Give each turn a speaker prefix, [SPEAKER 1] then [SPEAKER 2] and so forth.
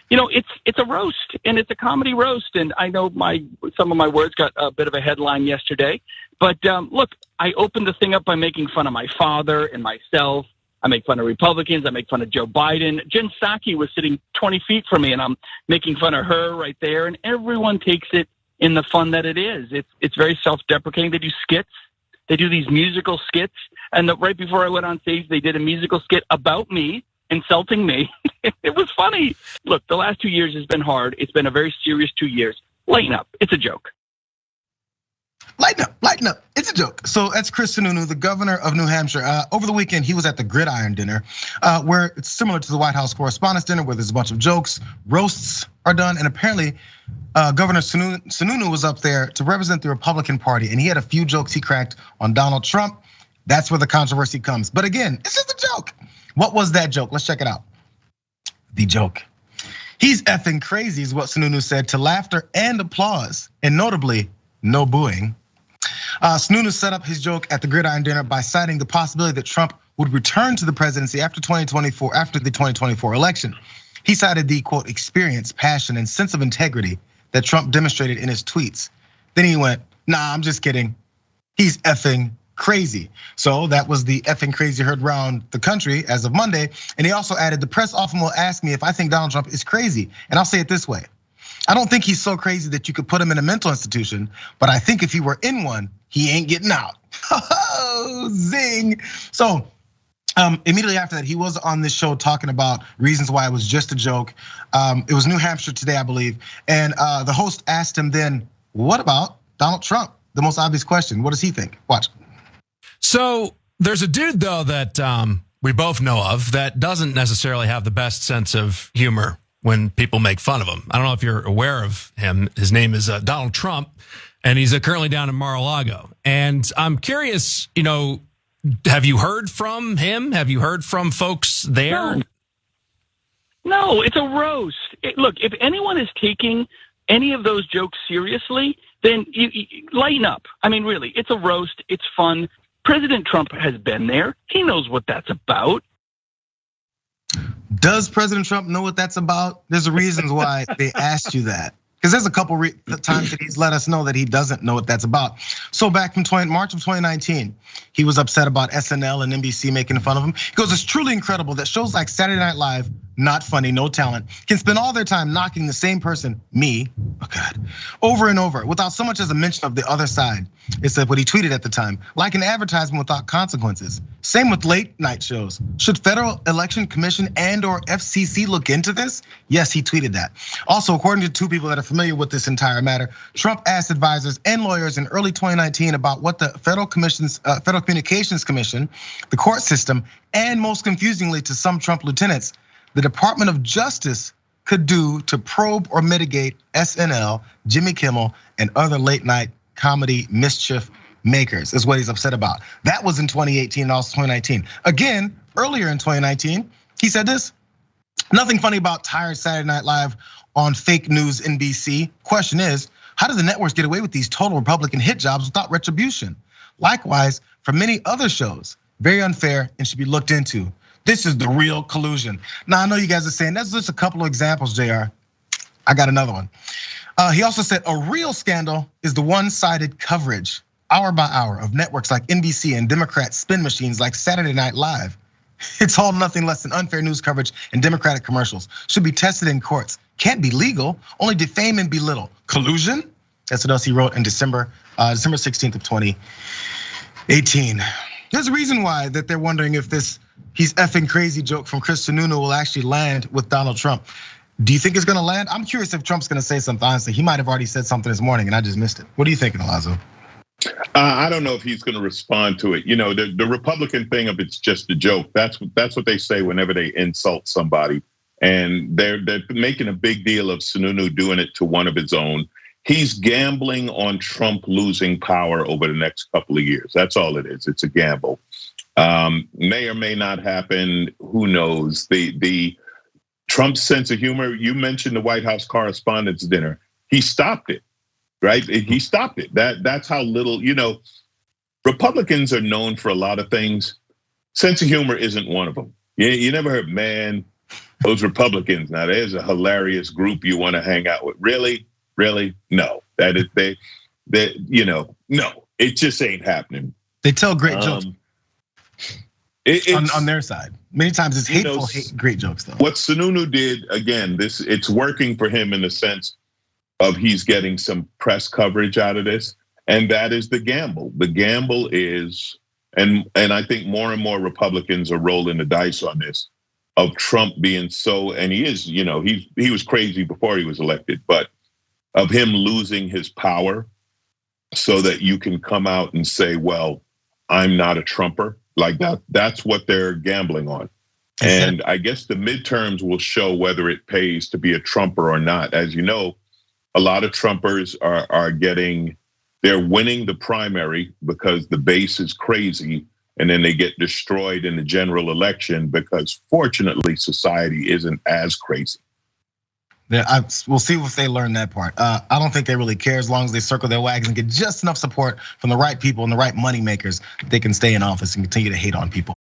[SPEAKER 1] it's a roast, and it's a comedy roast. And I know some of my words got a bit of a headline yesterday. But look, I opened the thing up by making fun of my father and myself. I make fun of Republicans. I make fun of Joe Biden. Jen Psaki was sitting 20 feet from me, and I'm making fun of her right there. And everyone takes it in the fun that it is. It's very self-deprecating. They do skits. They do these musical skits. And right before I went on stage, they did a musical skit about me, insulting me. It was funny. Look, the last 2 years has been hard. It's been a very serious 2 years. Lighten up. It's a joke.
[SPEAKER 2] Lighten up. It's a joke. So that's Chris Sununu, the governor of New Hampshire. Over the weekend, he was at the Gridiron Dinner, where it's similar to the White House Correspondents' Dinner, where there's a bunch of jokes, roasts are done, and apparently Governor Sununu was up there to represent the Republican Party, and he had a few jokes he cracked on Donald Trump. That's where the controversy comes. But again, it's just a joke. What was that joke? Let's check it out. The joke. He's effing crazy is what Sununu said, to laughter and applause, and notably, no booing. Sununu set up his joke at the Gridiron Dinner by citing the possibility that Trump would return to the presidency after the 2024 election. He cited the quote experience, passion, and sense of integrity that Trump demonstrated in his tweets. Then he went, "Nah, I'm just kidding. He's effing crazy." So that was the effing crazy heard around the country as of Monday. And he also added, "The press often will ask me if I think Donald Trump is crazy. And I'll say it this way. I don't think he's so crazy that you could put him in a mental institution, but I think if he were in one, he ain't getting out." Zing. So immediately after that, he was on this show talking about reasons why it was just a joke. It was New Hampshire today, I believe. And the host asked him then, what about Donald Trump? The most obvious question. What does he think? Watch.
[SPEAKER 3] So there's a dude, though, that we both know of that doesn't necessarily have the best sense of humor when people make fun of him. I don't know if you're aware of him. His name is Donald Trump, and he's currently down in Mar-a-Lago. And I'm curious, have you heard from him? Have you heard from folks there?
[SPEAKER 1] No, it's a roast. Look, if anyone is taking any of those jokes seriously, then you lighten up. I mean, really, it's a roast. It's fun. President Trump has been there. He knows what that's about.
[SPEAKER 2] Does President Trump know what that's about? There's a reason why they asked you that. Because there's a couple times that he's let us know that he doesn't know what that's about. So back from March of 2019, he was upset about SNL and NBC making fun of him. He goes, "It's truly incredible that shows like Saturday Night Live, not funny, no talent, can spend all their time knocking the same person, me, oh God, over and over without so much as a mention of the other side." It's what he tweeted at the time, "like an advertisement without consequences. Same with late night shows. Should Federal Election Commission and/or FCC look into this?" Yes, he tweeted that. Also, according to two people that are familiar with this entire matter, Trump asked advisors and lawyers in early 2019 about what the Federal Communications Commission, the court system, and most confusingly to some Trump lieutenants, the Department of Justice could do to probe or mitigate SNL, Jimmy Kimmel, and other late night comedy mischief makers, is what he's upset about. That was in 2018 and also 2019. Again, earlier in 2019, he said this: "Nothing funny about tired Saturday Night Live on fake news NBC. Question is, how do the networks get away with these total Republican hit jobs without retribution? Likewise, for many other shows, very unfair and should be looked into. This is the real collusion." Now, I know you guys are saying that's just a couple of examples, JR. I got another one. He also said a real scandal is the one-sided coverage, hour by hour, of networks like NBC and Democrat spin machines like Saturday Night Live. It's all nothing less than unfair news coverage and Democratic commercials. Should be tested in courts. Can't be legal, only defame and belittle. Collusion? That's what else he wrote in December 16th of 2018. There's a reason why that they're wondering if this "he's effing crazy" joke from Chris Sununu will actually land with Donald Trump. Do you think it's gonna land? I'm curious if Trump's gonna say something. Honestly, he might have already said something this morning and I just missed it. What are you thinking, Alonzo?
[SPEAKER 4] I don't know if he's going to respond to it. The Republican thing of it's just a joke. That's what they say whenever they insult somebody, and they're making a big deal of Sununu doing it to one of his own. He's gambling on Trump losing power over the next couple of years. That's all it is. It's a gamble. May or may not happen. Who knows? The Trump's sense of humor. You mentioned the White House Correspondents' Dinner. He stopped it. Right? He stopped it. That's how little, Republicans are known for a lot of things. Sense of humor isn't one of them. You never heard, "Man, Those Republicans, now there's a hilarious group you want to hang out with. Really? No. That is no, it just ain't happening.
[SPEAKER 2] They tell great jokes on their side. Many times it's hateful, great jokes though.
[SPEAKER 4] What Sununu did, again, it's working for him in the sense of he's getting some press coverage out of this. And that is the gamble. The gamble is, and I think more and more Republicans are rolling the dice on this, of Trump being so, and he is, he was crazy before he was elected, but of him losing his power so that you can come out and say, well, I'm not a Trumper. Like that's what they're gambling on. And I guess the midterms will show whether it pays to be a Trumper or not. As you know, a lot of Trumpers they're winning the primary because the base is crazy, and then they get destroyed in the general election because fortunately society isn't as crazy.
[SPEAKER 2] We'll see if they learn that part. I don't think they really care as long as they circle their wagons and get just enough support from the right people and the right money makers, they can stay in office and continue to hate on people.